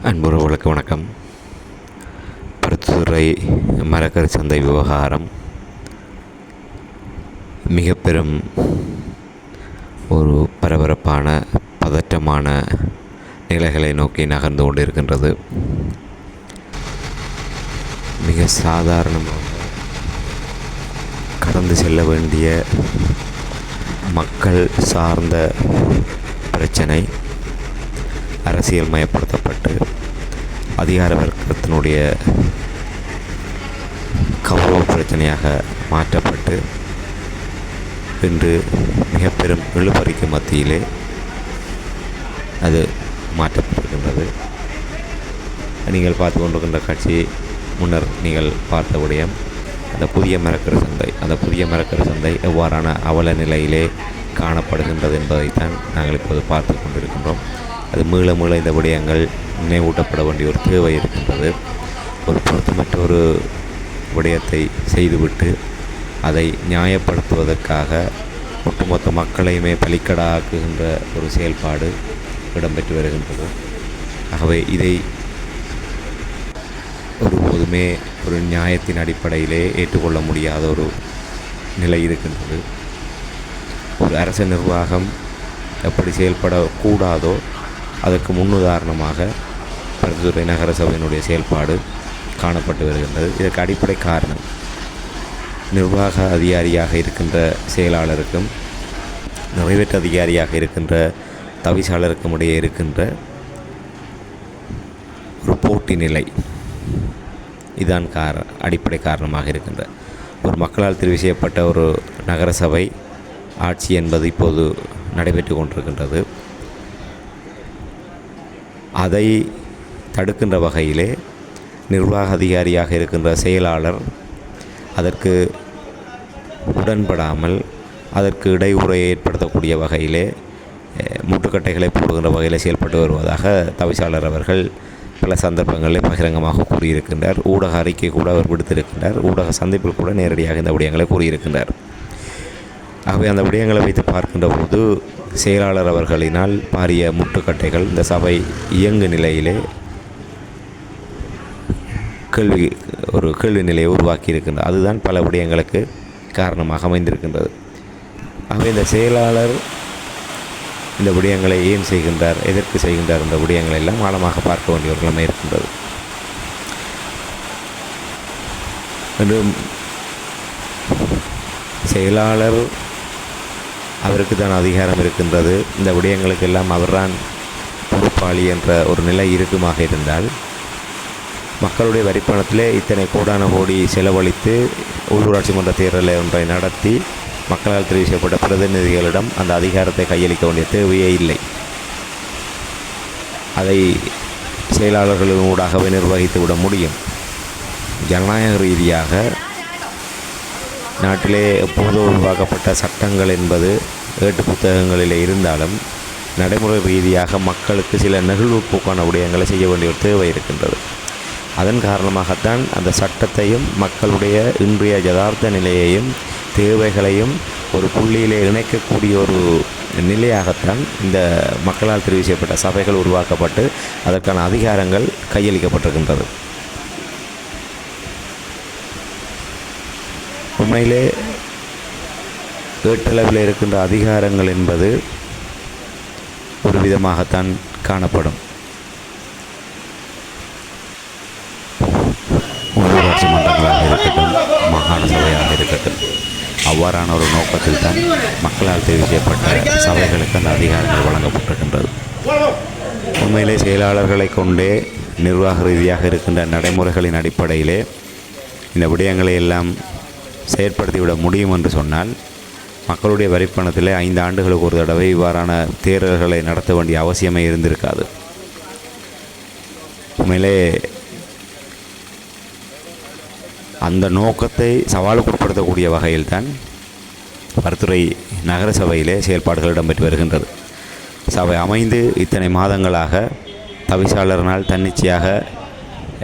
அன்புறவுகளுக்கு வணக்கம். பருத்தித்துறை மரக்கறி சந்தை விவகாரம் மிக பெரும் ஒரு பரபரப்பான பதற்றமான நிலைகளை நோக்கி நகர்ந்து கொண்டிருக்கின்றது. மிக சாதாரணமாக கடந்து செல்ல வேண்டிய மக்கள் சார்ந்த பிரச்சனை அரசியல் மயப்படுத்தப்பட்டு அதிகார வர்க்கத்தினுடைய கௌரவ பிரச்சனையாக மாற்றப்பட்டு இன்று மிக பெரும் இழுபறிக்கு மத்தியிலே அது மாற்றப்பட்டிருக்கின்றது. நீங்கள் பார்த்து கொண்டிருக்கின்ற காட்சி முன்னர் நீங்கள் பார்த்த விடயம் அந்த புதிய மரக்கறி சந்தை எவ்வாறான அவல நிலையிலே காணப்படுகின்றது என்பதைத்தான் நாங்கள் இப்போது பார்த்து கொண்டிருக்கின்றோம். அது மீள இந்த விடயங்கள் நினைவூட்டப்பட வேண்டிய ஒரு தேவை இருக்கின்றது. ஒரு பொருத்தமற்ற ஒரு விடயத்தை செய்துவிட்டு அதை நியாயப்படுத்துவதற்காக ஒட்டுமொத்த மக்களையுமே பலிக்கடாக்குகின்ற ஒரு செயல்பாடு இடம்பெற்று வருகின்றது. ஆகவே இதை ஒருபோதுமே ஒரு நியாயத்தின் அடிப்படையிலே ஏற்றுக்கொள்ள முடியாத ஒரு நிலை இருக்கின்றது. ஒரு அரசு நிர்வாகம் எப்படி செயல்படக்கூடாதோ அதற்கு முன்னுதாரணமாக பருத்தித்துறை நகர சபையினுடைய செயல்பாடு காணப்பட்டு வருகின்றது. இதற்கு அடிப்படை காரணம் நிர்வாக அதிகாரியாக இருக்கின்ற செயலாளருக்கும் நிறைவேற்று அதிகாரியாக இருக்கின்ற தவிசாளருக்கும் இடையே இருக்கின்ற ஒரு போட்டி நிலை. இதுதான் அடிப்படை காரணமாக இருக்கின்ற ஒரு மக்களால் தெரிவு செய்யப்பட்ட ஒரு நகர சபை ஆட்சி என்பது இப்போது நடைபெற்று கொண்டிருக்கின்றது. அதை தடுக்கின்ற வகையிலே நிர்வாக அதிகாரியாக இருக்கின்ற செயலாளர் அதற்கு உடன்படாமல் அதற்கு இடையூறை ஏற்படுத்தக்கூடிய வகையிலே முட்டுக்கட்டைகளை போடுகின்ற வகையில் செயல்பட்டு வருவதாக தவிசாளர் அவர்கள் பல சந்தர்ப்பங்களில் பகிரங்கமாக கூறியிருக்கின்றார். ஊடக அறிக்கை கூட அவர் விடுத்திருக்கின்றார். ஊடக சந்திப்பில் கூட நேரடியாக இந்த விடயங்களை கூறியிருக்கின்றார். ஆகவே அந்த விடயங்களை வைத்து பார்க்கின்ற போது செயலாளர் அவர்களினால் பாரிய முட்டுக்கட்டைகள் இந்த சபை இயங்கு நிலையிலே கேள்வி நிலையை உருவாக்கி இருக்கின்றது. அதுதான் பல விடயங்களுக்கு காரணமாக அமைந்திருக்கின்றது. ஆகவே இந்த செயலாளர் இந்த விடயங்களை ஏன் செய்கின்றார், எதற்கு செய்கின்றார் என்ற விடயங்களை எல்லாம் ஆழமாக பார்க்க வேண்டிய ஒரு நிலைமை இருக்கின்றது. என்றும் செயலாளர் அவருக்கு தான் அதிகாரம் இருக்கின்றது, இந்த விடயங்களுக்கெல்லாம் அவர்தான் பொறுப்பாளி என்ற ஒரு நிலை இருக்குமாக இருந்தால் மக்களுடைய வரிப்பணத்திலே இத்தனை கோடான கோடி செலவழித்து உள்ளூராட்சி மன்ற தேர்தலை ஒன்றை நடத்தி மக்களால் தெரிவு செய்யப்பட்ட பிரதிநிதிகளிடம் அந்த அதிகாரத்தை கையளிக்க வேண்டிய தேவையே இல்லை. அதை செயலாளர்களின் ஊடாகவே நிர்வகித்து விட முடியும். ஜனநாயக ரீதியாக நாட்டிலே எப்போதோ உருவாக்கப்பட்ட சட்டங்கள் என்பது ஏட்டு புத்தகங்களில் இருந்தாலும் நடைமுறை ரீதியாக மக்களுக்கு சில நெகிழ்வுப்போக்கான விடயங்களை செய்ய வேண்டிய ஒரு தேவை இருக்கின்றது. அதன் காரணமாகத்தான் அந்த சட்டத்தையும் மக்களுடைய இன்றைய யதார்த்த நிலையையும் தேவைகளையும் ஒரு புள்ளியிலே இணைக்கக்கூடிய ஒரு நிலையாகத்தான் இந்த மக்களால் தெரிவு செய்யப்பட்ட சபைகள் உருவாக்கப்பட்டு அதற்கான அதிகாரங்கள் கையளிக்கப்பட்டிருக்கின்றது. உண்மையிலே ஏட்டளவில் இருக்கின்ற அதிகாரங்கள் என்பது ஒரு விதமாகத்தான் காணப்படும். உள்ளூராட்சி மன்றங்களாக இருக்கட்டும், மாகாண சபையாக இருக்கட்டும், அவ்வாறான ஒரு நோக்கத்தில் தான் மக்களால் தெரிவு செய்யப்பட்ட சபைகளுக்கு அந்த அதிகாரங்கள் வழங்கப்பட்டிருக்கின்றது. உண்மையிலே செயலாளர்களை கொண்டே நிர்வாக ரீதியாக இருக்கின்ற நடைமுறைகளின் அடிப்படையிலே இந்த விடயங்களை எல்லாம் செயற்படுத்திவிட முடியும் என்று சொன்னால் மக்களுடைய வரிப்பணத்தில் 5 ஆண்டுகளுக்கு ஒரு தடவை இவ்வாறான தேர்தல்களை நடத்த வேண்டிய அவசியமே இருந்திருக்காது. உண்மையிலே அந்த நோக்கத்தை சவாலுக்கு உட்படுத்தக்கூடிய வகையில்தான் பருத்தித்துறை நகர சபையிலே செயல்பாடுகள் இடம்பெற்று வருகின்றது. சபை அமைந்து இத்தனை மாதங்களாக தவிசாளரினால் தன்னிச்சையாக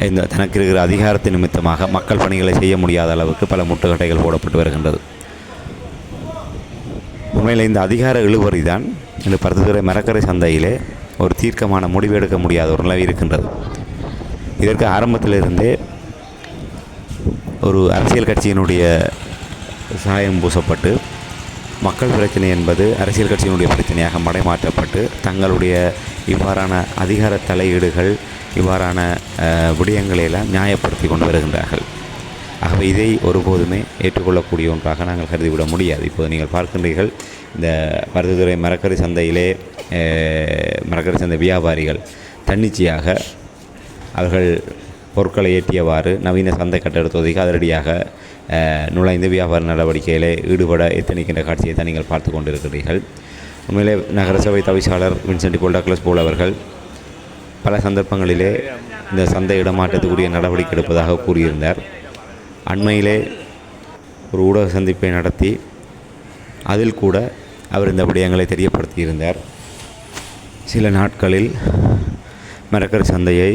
இந்த தனக்கு இருக்கிற அதிகாரத்தின் நிமித்தமாக மக்கள் பணிகளை செய்ய முடியாத அளவுக்கு பல முட்டுக்கட்டைகள் போடப்பட்டு வருகின்றது. உண்மையில் இந்த அதிகார இழுபறி தான் இந்த பருத்தித்துறை மரக்கறி சந்தையிலே ஒரு தீர்க்கமான முடிவு எடுக்க முடியாத ஒரு நிலை இருக்கின்றது. இதற்கு ஆரம்பத்திலிருந்தே ஒரு அரசியல் கட்சியினுடைய சாயம் பூசப்பட்டு மக்கள் பிரச்சனை என்பது அரசியல் கட்சியினுடைய பிரச்சனையாக மடைமாற்றப்பட்டு தங்களுடைய இவ்வாறான அதிகார தலையீடுகள் இவ்வாறான விடயங்களையெல்லாம் நியாயப்படுத்தி கொண்டு வருகின்றார்கள். ஆகவே இதை ஒருபோதுமே ஏற்றுக்கொள்ளக்கூடிய ஒன்றாக நாங்கள் கருதிவிட முடியாது. இப்போது நீங்கள் பார்க்கின்றீர்கள், இந்த பருத்தித்துறை மரக்கறி சந்தையிலே மரக்கறி சந்தை வியாபாரிகள் தன்னிச்சையாக அவர்கள் பொருட்களை ஏற்றியவாறு நவீன சந்தை கட்டட தொகுதிக்கு அதிரடியாக நுழைந்து வியாபார நடவடிக்கையிலே ஈடுபட எத்தனிக்கின்ற காட்சியை தான் நீங்கள் பார்த்து கொண்டிருக்கிறீர்கள். உண்மையிலே நகரசபை தவிசாளர் வின்சென்ட் போல் டக்ளஸ் போல் அவர்கள் பல சந்தர்ப்பங்களிலே இந்த சந்தை இடமாற்றத்துக்குரிய நடவடிக்கை எடுப்பதாக கூறியிருந்தார். அண்மையிலே ஒரு ஊடக சந்திப்பை நடத்தி அதில் கூட அவர் இந்த விடயங்களை தெரியப்படுத்தியிருந்தார். சில நாட்களில் மரக்கறி சந்தையை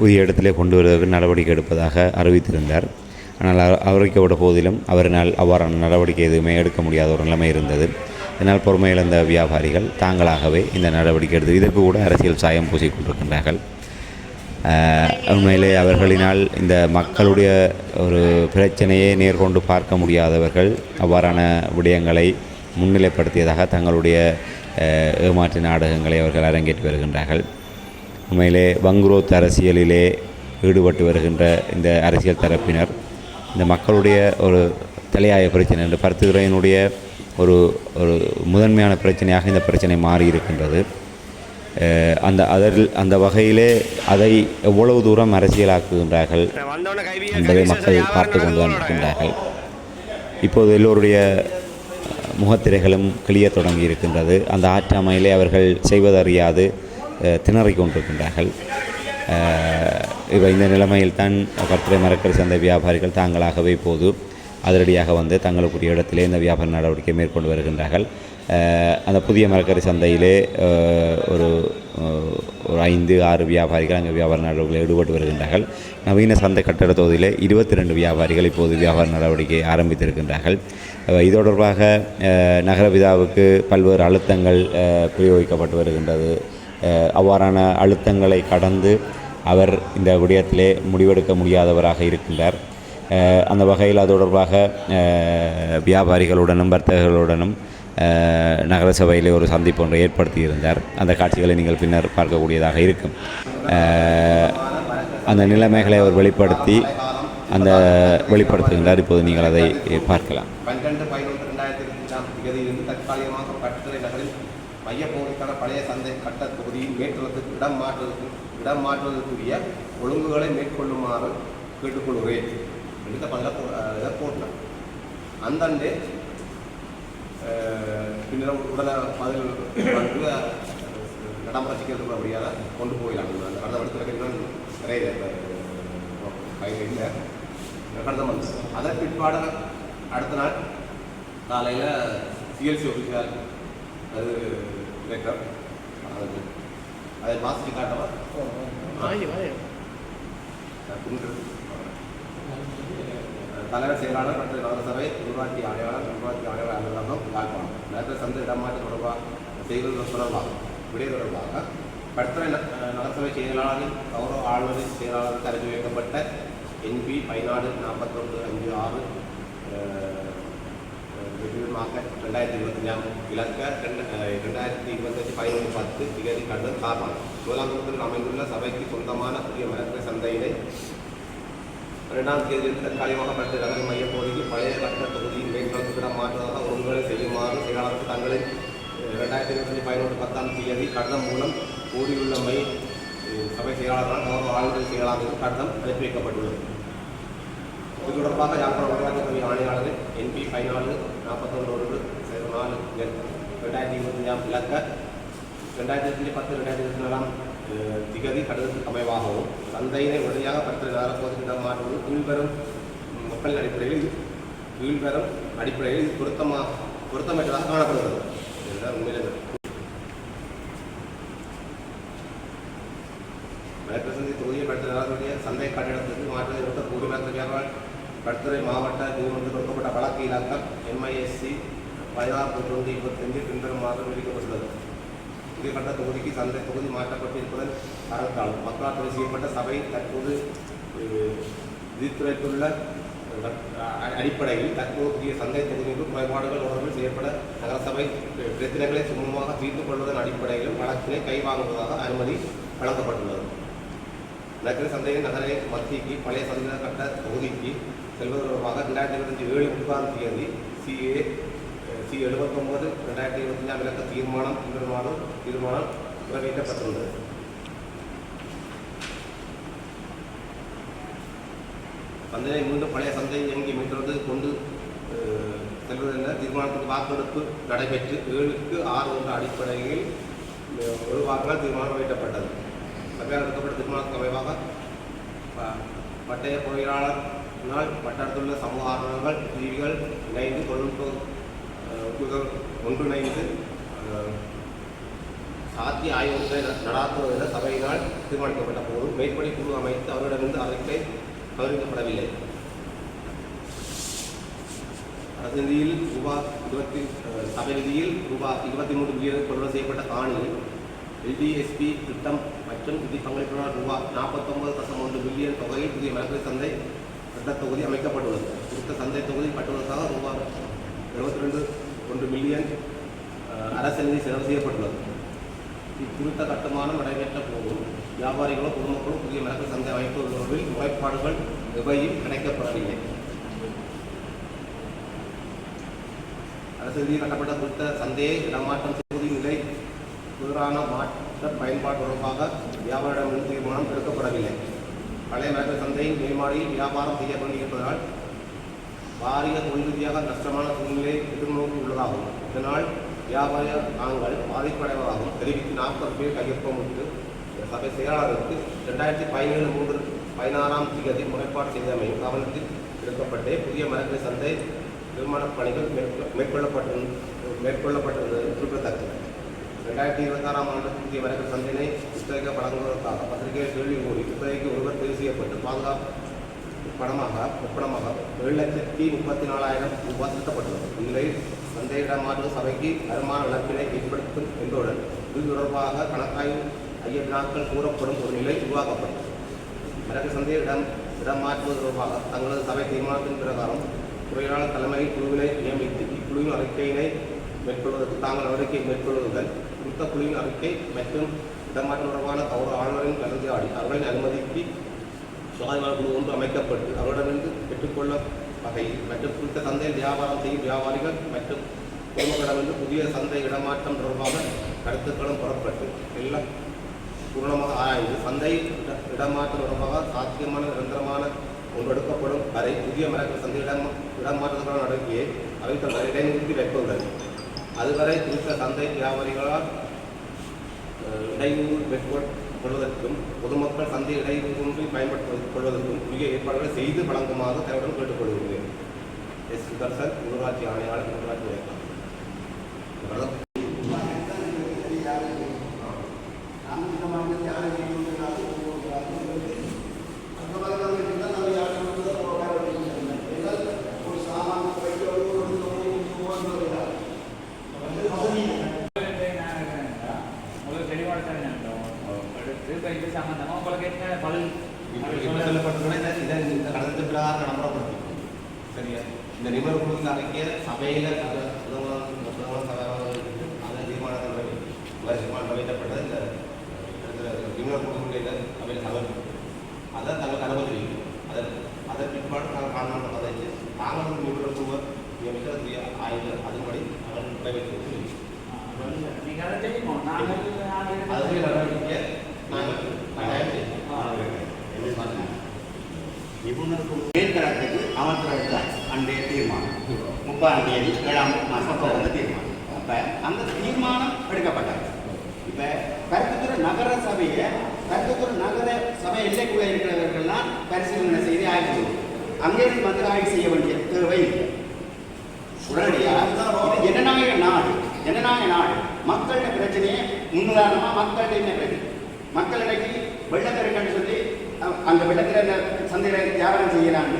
உரிய இடத்திலே கொண்டு வருவதற்கு நடவடிக்கை எடுப்பதாக அறிவித்திருந்தார். ஆனால் அறிவிக்கப்பட்ட போதிலும் அவரினால் அவ்வாறான நடவடிக்கை எதுவுமே எடுக்க முடியாத ஒரு நிலைமை இருந்தது. இதனால் பொறுமை இழந்த வியாபாரிகள் தாங்களாகவே இந்த நடவடிக்கை எடுத்து இதற்கு கூட அரசியல் சாயம் பூசிக்கொண்டிருக்கின்றார்கள். உண்மையிலே அவர்களினால் இந்த மக்களுடைய ஒரு பிரச்சனையை நேர்கொண்டு பார்க்க முடியாதவர்கள் அவ்வாறான விடயங்களை முன்னிலைப்படுத்தியதாக தங்களுடைய ஏமாற்று நாடகங்களை அவர்கள் அரங்கேற்றி வருகின்றார்கள். உண்மையிலே வங்குரோத் அரசியலிலே ஈடுபட்டு வருகின்ற இந்த அரசியல் தரப்பினர் இந்த மக்களுடைய ஒரு தலையாய பிரச்சனை என்று பருத்தித்துறையினுடைய ஒரு ஒரு முதன்மையான பிரச்சனையாக இந்த பிரச்சனை மாறி இருக்கின்றது. அந்த வகையிலே அதை எவ்வளவு தூரம் அரசியலாக்குகின்றார்கள் என்பதை மக்கள் பார்த்து கொண்டு தான் இருக்கின்றார்கள். இப்போது எல்லோருடைய முகத்திரைகளும் கிளிய தொடங்கி இருக்கின்றது. அந்த ஆற்றாமையிலே அவர்கள் செய்வதறியாது திணறிக் கொண்டிருக்கின்றார்கள். இந்த நிலைமையில்தான் பருத்தித்துறை மரக்கறி சந்தை வியாபாரிகள் தாங்களாகவே இப்போது அதிரடியாக வந்து தங்களுக்குரிய இடத்திலே இந்த வியாபார நடவடிக்கை மேற்கொண்டு வருகின்றார்கள். அந்த புதிய மரக்கறி சந்தையிலே ஒரு 5-6 வியாபாரிகள் அங்கே வியாபார நடவடிக்கையில் ஈடுபட்டு வருகின்றார்கள். நவீன சந்தை கட்டட தொகுதியிலே 22 வியாபாரிகள் இப்போது வியாபார நடவடிக்கை ஆரம்பித்திருக்கின்றார்கள். இது தொடர்பாக நகரபிதாவுக்கு பல்வேறு அழுத்தங்கள் பிரயோகிக்கப்பட்டு வருகின்றது. அவ்வாறான அழுத்தங்களை கடந்து அவர் இந்த விடயத்திலே முடிவெடுக்க முடியாதவராக இருக்கின்றார். அந்த வகையில் அது தொடர்பாக வியாபாரிகளுடனும் வர்த்தகர்களுடனும் நகர சபையிலே ஒரு சந்திப்பு ஒன்றை ஏற்படுத்தியிருந்தார். அந்த காட்சிகளை நீங்கள் பின்னர் பார்க்கக்கூடியதாக இருக்கும். அந்த நிலைமைகளை அவர் வெளிப்படுத்துகின்றார். இப்போது நீங்கள் அதை பார்க்கலாம். 12/11/2022 தற்காலிகமாக பருத்தித்துறை நகரில் மையப்பகுதிக்கான பழைய சந்தை கட்ட தொகுதியின் மேற்கொள்ளத்துக்கு இடம் மாற்றுவதற்குரிய ஒழுங்குகளை மேற்கொள்ளுமாறு கேட்டுக்கொள்கிறேன் என்று பதில போட்டார். அந்தண்டே பின்னர் உடனே பதில் வந்து நடமுறைச்சிக்கிறது அப்படியாக கொண்டு போயிடலாம். அந்த கடந்த வருடத்தில் நிறைய இல்லை கடந்த வந்து அதன் பிற்பாடு அடுத்த நாள் காலையில் சிஎல்சி ஆஃபீஸார் அது டிரெக்டர் அதை மாசி காட்டவா தலைவர் செயலாளர் மற்றும் நகரசபை நிர்வாகி ஆணையாளர் அலுவலகம் யாழ்ப்பாணம் நேரத்தில் சந்தை இடமாற்றம் தொடர்பாக விடை தொடர்பாக பருத்தித்துறை நகரசபை செயலாளரின் கௌரவ ஆளுநரின் செயலாளருக்கு அனுப்பி வைக்கப்பட்ட NP 14/41/56 2025 இலக்க 2025/11/10 திகதி கடன் காரணம் சோலாங்குளத்தில் அமைந்துள்ள சபைக்கு சொந்தமான புதிய மரக்கறி சந்தையினை 2ஆம் தேதியில் தற்காலிகமாக பருத்தித்துறை நகர் மைய பகுதிக்கு பழைய கட்டட தொகுதியின் மேற்கொள்ளத்திடம் மாற்றுவதாக ஒழுங்குகளை செய்யுமாறு செயலாளருக்கு தங்களின் 2025/11/10 கடிதம் மூலம் கூறியுள்ளமை சபை செயலாளரால் கௌரவ ஆளுநர் செயலாளருக்கு கடிதம் அனுப்பி வைக்கப்பட்டுள்ளது. இது தொடர்பாக யாழ்ப்பாணம் வருவாய் துறை ஆணையாளரின் NP 14/4/2025 இலக்க 2010-2024 திகதி கடிதத்துக்கு அமைவாகவும் சந்தையினை உடனடியாக பருத்தித்துறை நகரப்பகுதிக்கு இடம் மாற்றுவது கீழ்வரும் அடிப்படையில் பொருத்தமற்றதாக காணப்படுகிறது. உண்மையிலே மலைப்பிரசந்தி தொகுதியை பருத்தித்துறை நகரத்துடைய சந்தை கட்டிடத்திற்கு மாற்றுவதை கூறுமையாக பருத்தித்துறை மாவட்ட நீதிமன்றத்தில் கொடுக்கப்பட்ட வழக்கு இலக்கம் MISC 16/2025 பின்வருமாறு விதிக்கப்பட்டுள்ளது. புதிய கட்ட தொகுதிக்கு சந்தை தொகுதி மாற்றப்பட்டிருப்பதன் காரணத்தால் மக்களால் தெரிவு செய்யப்பட்ட சபை தற்போது விதித்துறைத்துள்ள அடிப்படையில் தற்போது புதிய சந்தை தொகுதிகளுக்கு குறைபாடுகள் தொடர்பில் செய்யப்பட நகரசபை பிரச்சனைகளை சுமூகமாக தீர்த்து கொள்வதன் அடிப்படையிலும் வழக்கினை கைவாங்குவதாக அனுமதி வழங்கப்பட்டுள்ளது. நகர சந்தையின் நகரை மத்திக்கு பழைய சந்தை கட்ட தொகுதிக்கு செல்வது தொடர்பாக 2025 7 3ஆம் தேதி C79 2025 விளக்க தீர்மானம் நிறைவேற்றப்பட்டுள்ளது. சந்தையை மீண்டும் பழைய சந்தை இயங்கி மீட்டது கொண்டு செல்வதென தீர்மானத்துக்கு வாக்கெடுப்பு நடைபெற்று 7-6 என்ற அடிப்படையில் ஒரு வாக்கால் தீர்மானம் நிறைவேற்றப்பட்டது. சபையால் எடுக்கப்பட்ட தீர்மானத்துக்கு அமைவாக பட்டய பொறியாளர் வட்டாரத்துள்ள சமூக ஆர்வலர்கள் பிரிவுகள் இணைந்து தொழில்நுட்ப ஒன்றிணைந்து சாத்திய ஆய்வுகளை நடாத்துவதென சபையினால் தீர்மானிக்கப்பட்ட போது மேற்படி குழு அமைத்து அவரிடமிருந்து அறிக்கை பகிர்ந்தப்படவில்லை. அரசு நிதியில் சபை நிதியில் ரூபாய் 23 மில்லியன் கொள்வனவு செய்யப்பட்ட காணியில் எல்டிஎஸ்பி திட்டம் மற்றும் நிதி பங்களிப்புடன் ரூபாய் 49.1 மில்லியன் தொகையில் புதிய மரக்கறி சந்தை சட்ட தொகுதி அமைக்கப்பட்டுள்ளது. குறித்த சந்தை தொகுதி கட்டுவதற்காக ரூபாய் 72.1 மில்லியன் அரசு நிதி செலவு செய்யப்பட்டுள்ளது. இக்குறித்த கட்டுமானம் நடைபெற்ற போதும் வியாபாரிகளோ பொதுமக்களோ புதிய மரக்கறி சந்தை அமைப்பு தொடர்பில் முறைப்பாடுகள் எவையும் கிடைக்கப்படவில்லை. அரசு நிதியில் கட்டப்பட்ட குறித்த சந்தையை இடமாற்றம் செய்வதின் நிலை எதிரான மாற்ற பயன்பாடு தொடர்பாக வியாபாரிடமிருந்து தீர்மானம் எடுக்கப்படவில்லை. பழைய மரக்கறி சந்தையின் மேல்மாடியில் வியாபாரம் செய்ய வேண்டியிருப்பதால் பாரிய தொழில் ரீதியாக நஷ்டமான சூழ்நிலை எதிர்நோக்கி உள்ளதாகும். இதனால் வியாபார நாங்கள் பாதிப்படைவதாகவும் தெரிவித்து 40 பேர் கையொப்பமிட்டு சபை செயலாளருக்கு 2017 3/16ஆம் தேதி முறைப்பாடு செய்தமையும் கவனத்தில் எடுக்கப்பட்டு புதிய மரக்கறி சந்தை நிர்மாணப் பணிகள் மேற்கொள்ளப்பட்டிருந்தது குறிப்பிடத்தக்கது. 2026ஆம் ஆண்டு புதிய மரக்கறி சந்தையினை புத்தக வழங்குவதற்காக பத்திரிகையில் கேள்வி கூறி புத்தகைக்கு ஒருவர் தேர்வு செய்யப்பட்டு பாதுகாப்பு ஒப்பணமாக 7,34,000 ரூபாய் செலுத்தப்பட்டுள்ளது. இந்நிலையில் சந்தையிடமாற்று சபைக்கு வருமான இழப்பினை ஏற்படுத்தும் என்பதுடன் இது தொடர்பாக கணக்காய்வு ஐயவினாக்கள் கூறப்படும் ஒரு நிலை உருவாக்கப்பட்டது. மரக்கறி சந்தையை இடமாற்றுவது தொடர்பாக தங்களது சபை தீர்மானத்தின் பிரகாரம் துறையாளர் தலைமை குழுவினை நியமித்து இக்குழுவின் அறிக்கையினை மேற்கொள்வதற்கு தாங்கள் நடவடிக்கை மேற்கொள்வதுடன் குறித்த குழுவின் அறிக்கை மற்றும் இடமாற்றம் தொடர்பான கௌரவ ஆளுநரின் கலந்தாடி அவர்களின் அனுமதிக்கு சுகாதார குழு ஒன்று அமைக்கப்பட்டு அவரிடமிருந்து பெற்றுக்கொள்ள வகையில் மற்றும் குறித்த சந்தையில் வியாபாரம் செய்யும் வியாபாரிகள் மற்றும் பொதுமக்களிடமிருந்து புதிய சந்தை இடமாற்றம் தொடர்பாக கருத்துக்களும் புறப்பட்டு எல்லாம் பூர்ணமாக ஆராய்ந்து சந்தை இடமாற்றம் தொடர்பாக சாத்தியமான நிரந்தரமான ஒன்று எடுக்கப்படும் வரை புதிய மரக்கறி சந்தை இடமாற்றத்துக்கான நடவடிக்கையை அவை தங்கள் இடைநிறுத்தி வைப்பதுடன் அதுவரை குறித்த சந்தை வியாபாரிகளால் இடையூறு மேற்கொள்வதற்கும் பொதுமக்கள் சந்தை இடையூறின்றி பயன்படுத்திக் கொள்வதற்கும் உரிய ஏற்பாடுகளை செய்து வழங்குமாறு தன்னுடன் கேட்டுக்கொள்கிறேன். எஸ். சுதர்சன், உள்ளூராட்சி ஆணையாளர், உள்ளூராட்சி இயக்கம். சரியா இந்த நிபுணர் குழுவின் அறிக்கை சபையில் தீர்மானம் நிறைவேற்றப்பட்டது. இந்த நிபுணர் குழுவின் சபையில் சபை அதை தங்களுக்கு அனுமதி அதன் பிற்பாடு நாங்கள் காணாமல் பதவிச்சு நாங்கள் நிபுணர் குழுவை நியமிக்க ஆய்வு அதன்படி அவர்கள் நிறைவேற்றி அதுவே நடவடிக்கை நிபுணர் மேற்கடத்துக்கு அமர்த்துறது அன்றைய தீர்மானம் 30ஆம் தேதி 7ஆம் மாதம் வந்த தீர்மானம். அப்போ அந்த தீர்மானம் எடுக்கப்பட்டாங்க. இப்போ கருத்துத்துறை நகர சபை எல்லைக்குள்ளே இருக்கிறவர்கள்லாம் பரிசீலனை செய்து ஆய்வு செய்யும். அங்கேருந்து வந்து ஆய்வு செய்ய வேண்டிய தேவை உடனடியாக ஜனநாயக நாடு மக்களிட பிரச்சனையே முன்னுதாரணமாக மக்கள்கிட்ட என்ன பிரச்சனை மக்களிடைக்கு வெள்ளப்பெருக்கன்னு சொல்லி அந்த வெள்ளத்தில் சந்தையில் வியாபாரம் செய்யலான்னு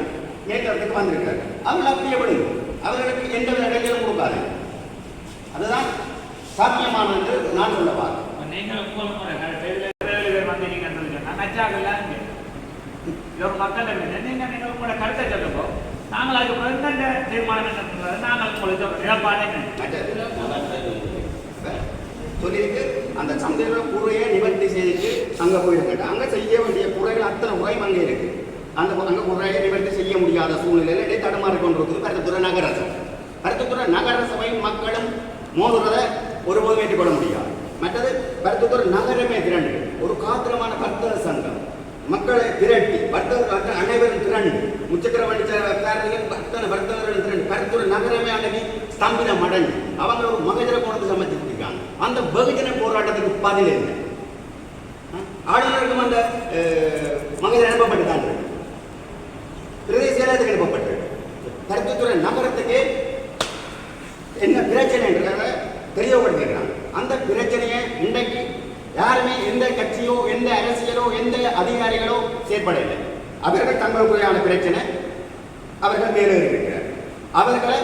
ஏற்றத்துக்கு வந்திருக்கிறார். அவர்கள் அப்படியே விடுங்க, அவர்களுக்கு எந்த இடைஞ்சலும் கொடுக்காது. அதுதான் சாத்தியமானது என்று நான் சொல்ல பார்க்கிறேன். நீங்கள் நீங்கள் உங்களோட கருத்தை சொல்லுங்க. நாங்கள் அதுக்கு பிறந்த தீர்மானம் என்ன நாங்கள் உங்களுக்கு நிலப்பாடு சொல்லியிருக்கு. அந்த சந்தையோட குறையை நிவர்த்தி செய்துட்டு அங்கே போயிருக்கட்ட அங்கே செய்ய வேண்டிய குறைகள் அத்தனை குறையும் அங்கே இருக்கு. அந்த அங்கே குறையை நிவர்த்தி செய்ய முடியாத சூழ்நிலையில் இடையே தடுமாறி கொண்டிருக்குது பருத்தித்துறை நகரசபை. பருத்தித்துறை நகரசபை மக்களும் மோதுறதை ஒருபோதும் ஏற்றுக்கொள்ள முடியாது. மற்றது பருத்தித்துறை நகரமே திரண்டு ஒரு காத்திரமான வர்த்தக சங்கம் மக்களை திரட்டி வர்த்தகர்கள் அனைவரும் திரண்டு முச்சக்கர வண்டிச்சாரர்கள் வர்த்தகர்கள் திரண்டு பருத்தித்துறை நகரமே அன்னைக்கு ஸ்தம்பிதம் அடைஞ்சு அவங்க ஒரு மகஜர போனது சமைச்சிட்டு இருக்காங்க. அந்த பகுஜன போராட்டத்துக்கு பதில் என்ன? ஆளுநருக்கும் அந்த மகஜர் அனுப்பப்பட்டுதான் பிரதேச செயலகத்துக்கு அனுப்பப்பட்டு பருத்தித்துறை நகரத்துக்கு என்ன பிரச்சனை என்றதை தெரியப்படுத்திருக்கிறாங்க. அந்த பிரச்சனையை இன்றைக்கு யாருமே எந்த கட்சியோ எந்த அரசியலோ எந்த அதிகாரிகளோ செயற்படவில்லை. அவர்கள் தங்களுக்குள்ளான பிரச்சனை அவர்கள் மேலே இருக்கிறார். அவர்களை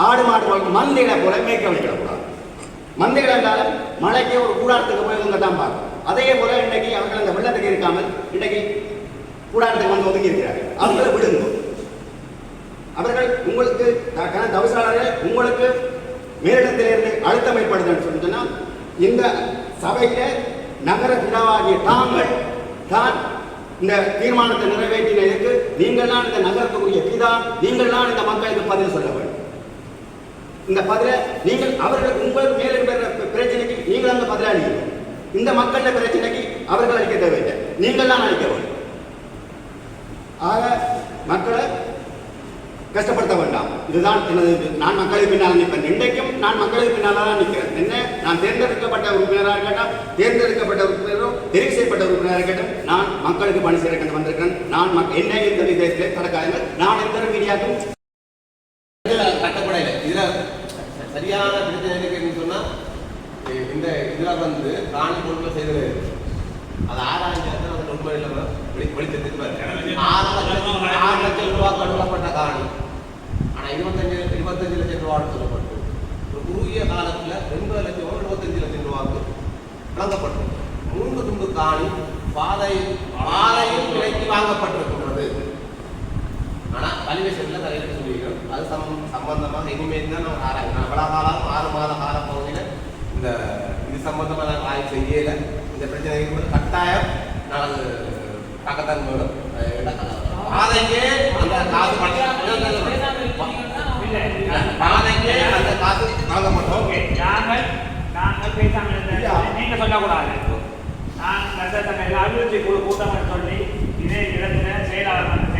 ஆடு மாடு மந்தைகளை போல மேய்க்க வைக்கக்கூடாது. மந்தைகள் என்றாலும் மழைக்கு ஒரு கூடாரத்துக்கு போய் ஒதுங்க தான் பார்க்கும். அதே போல இன்றைக்கு அவர்கள் அந்த வெள்ளத்துக்கு இருக்காமல் இன்றைக்கு கூடாரத்துக்கு வந்து ஒதுங்கி இருக்கிறார்கள். அவர்களை விடுங்க. அவர்கள் உங்களுக்கு தவிசாளர்கள் உங்களுக்கு மேலிடத்திலிருந்து அழுத்தம் ஏற்படுதுன்னு சொல்லி சொன்னால் இந்த சபையில நகர பிதாவாகிய தாங்கள் தான் இந்த தீர்மானத்தை நிறைவேற்றினதற்கு நீங்கள் தான் இந்த நகரத்துக்குரிய பிதா, நீங்கள் தான் இந்த மக்களுக்கு பதில் சொல்ல வேண்டும். இந்த பதில நீங்கள் அவர்கள் உங்களுக்கு மேலிருக்கிற பிரச்சனைக்கு நீங்கள் அந்த பதிலாளிகள். இந்த மக்கள பிரச்சனைக்கு அவர்கள் அளிக்க தேவையில்லை, நீங்கள் தான் அளிக்க வேண்டும். ஆக மக்களை கஷ்டப்படுத்த வேண்டாம். இதுதான் எனது. நான் மக்களுக்கு பின்னால் நிற்பேன். இன்றைக்கும் நான் மக்களுக்கு பின்னால் தான் நிற்கிறேன். என்ன, நான் தேர்ந்தெடுக்கப்பட்ட உறுப்பினராக இருக்கட்டும், தேர்ந்தெடுக்கப்பட்ட உறுப்பினரோ தெரிவு செய்யப்பட்ட உறுப்பினராக இருக்கட்டும், நான் மக்களுக்கு பணி செய்ய வந்திருக்கிறேன். நான் என்ன இந்த விதத்திலே கடக்காதீர்கள். நான் எந்த மீடியாக்கும் கட்டப்படையில இதுல சரியான பிரச்சனை இருக்குன்னு சொன்னா இந்த இதுல வந்து ராணி கொள்கை செய்தது அது 6,000 அந்த உண்மை இல்லாம வெளிச்சத்துக்கு 6 லட்சம் ரூபாய் கடுக்கப்பட்ட காணி. ஆனா 25 லட்சம் ரூபாய் சொல்லப்பட்டு ஒரு குறுகிய காலத்துல 2 லட்சம் 25 லட்சம் ரூபாய்க்கு வழங்கப்பட்டது. 3 துண்டு காணி பாதையில் விலைக்கு வாங்கப்பட்டிருக்கின்றது. ஆனா கல்விசேரில் நிறைய சொல்லியிருக்கோம். அது சம்பந்தமாக இனிமேல் தான் நம்ம ஆராய்ச்சி பல காலம் 6 மாத கால பகுதியில் இது சம்பந்தமாக நாங்கள் ஆய்வு செய்யல. இந்த பிரச்சனை இருக்கும்போது கட்டாயம் நாங்கள் பக்கத்தான் போயிடும். பாதைக்கே அந்த காசு பாதைக்கே அந்த காசு வாங்க மாட்டோம். நாங்கள் பேசாமல் நீங்க சொல்லக்கூடாது. நான் அபிவிருத்தி குழு கூட்டம் சொல்லி இதே இடத்துல செயலாளர் நடந்தது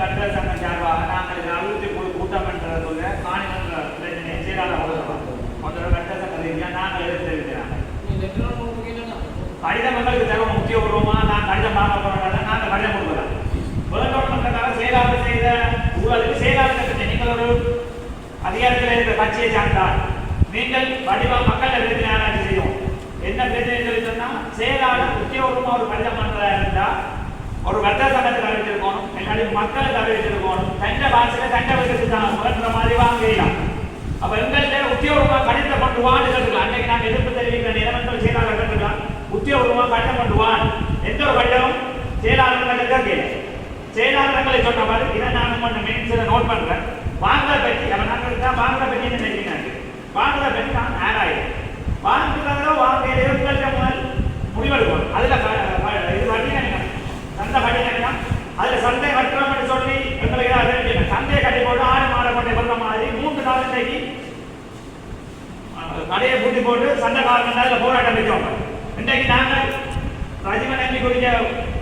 கட்டட சங்கம் சார்பாக நாங்கள் அபிவிருத்தி குழு கூட்டம் என்ற சொல்ல மாநில பிரச்சனையை செயலாளர் கொடுக்கலாம். முதல்ல கட்டட சங்க ரீதியாக நாங்கள் எடுத்திருக்கிறாங்க. கடிதம் எங்களுக்கு தேவை முக்கியபூர்வமாக நான் கடிதம் பார்க்க போகிறோம். நாங்கள் கடிதம் கொடுக்குறோம். வேண்டோன்றதுக்காக செயலாளர் செய்த ஊழலுக்கு செயலாளர் நீங்கள் ஒரு அதிகாரத்தில் இருக்கிற கட்சியை சார்ந்தால் நீங்கள் வடிவம் மக்கள் பிரச்சனை ஆராய்ச்சி செய்யும். என்ன பிரச்சனை சொல்லி சொன்னால் செயலாளர் முக்கியபூர்வமாக ஒரு கடிதம் பண்ணுறதா இருந்தால் ஒரு வர்த்தக சங்கத்துக்கு அறிவிச்சிருக்கணும், எல்லாரும் மக்களுக்கு அறிவிச்சிருக்கணும். தண்ட பாசையில் தண்ட வைக்கிறதுக்கான மாதிரி வாங்கலாம். அப்போ எங்கள்கிட்ட உத்தியோகமாக கடிதத்தை கொண்டு வான்னு சொல்லிருக்கலாம். அன்றைக்கு நாங்கள் எதிர்ப்பு தெரிவிக்கிற நிலமங்கள் செயலாளர் இருக்கலாம். உத்தியோகமாக கடிதம் கொண்டு வான் எந்த ஒரு கடிதமும் செயலாளர்கள் கேட்கல. செயலாளர்களை சொன்ன மாதிரி இதை நான் கொஞ்சம் மெயின்ஸில் நோட் பண்ணுறேன். வாங்குற பற்றி அவன் நாங்கள் தான் வாங்குற பற்றி என்ன நினைக்கிறாங்க. வாங்குற பற்றி நான் ஆராயிரம் வாங்குறதோ வாங்கையிலையோ உங்கள்கிட்ட முதல் முடிவெடுக்கணும். அதில் இது வட்டினா சந்தை கட்டினா அதில் சந்தை கட்டுறோம்னு சொல்லி எங்களுக்கு ஏதாவது சந்தையை கட்டி போட்டு 6 மாலை கொண்டை கொண்ட மாதிரி 3 நாள் இன்றைக்கு கடையை பூட்டி போட்டு சந்தை காலம் அதில் போராட்டம் வச்சோம். இன்றைக்கு நாங்கள் ரஜிமன் எம்பி குறித்த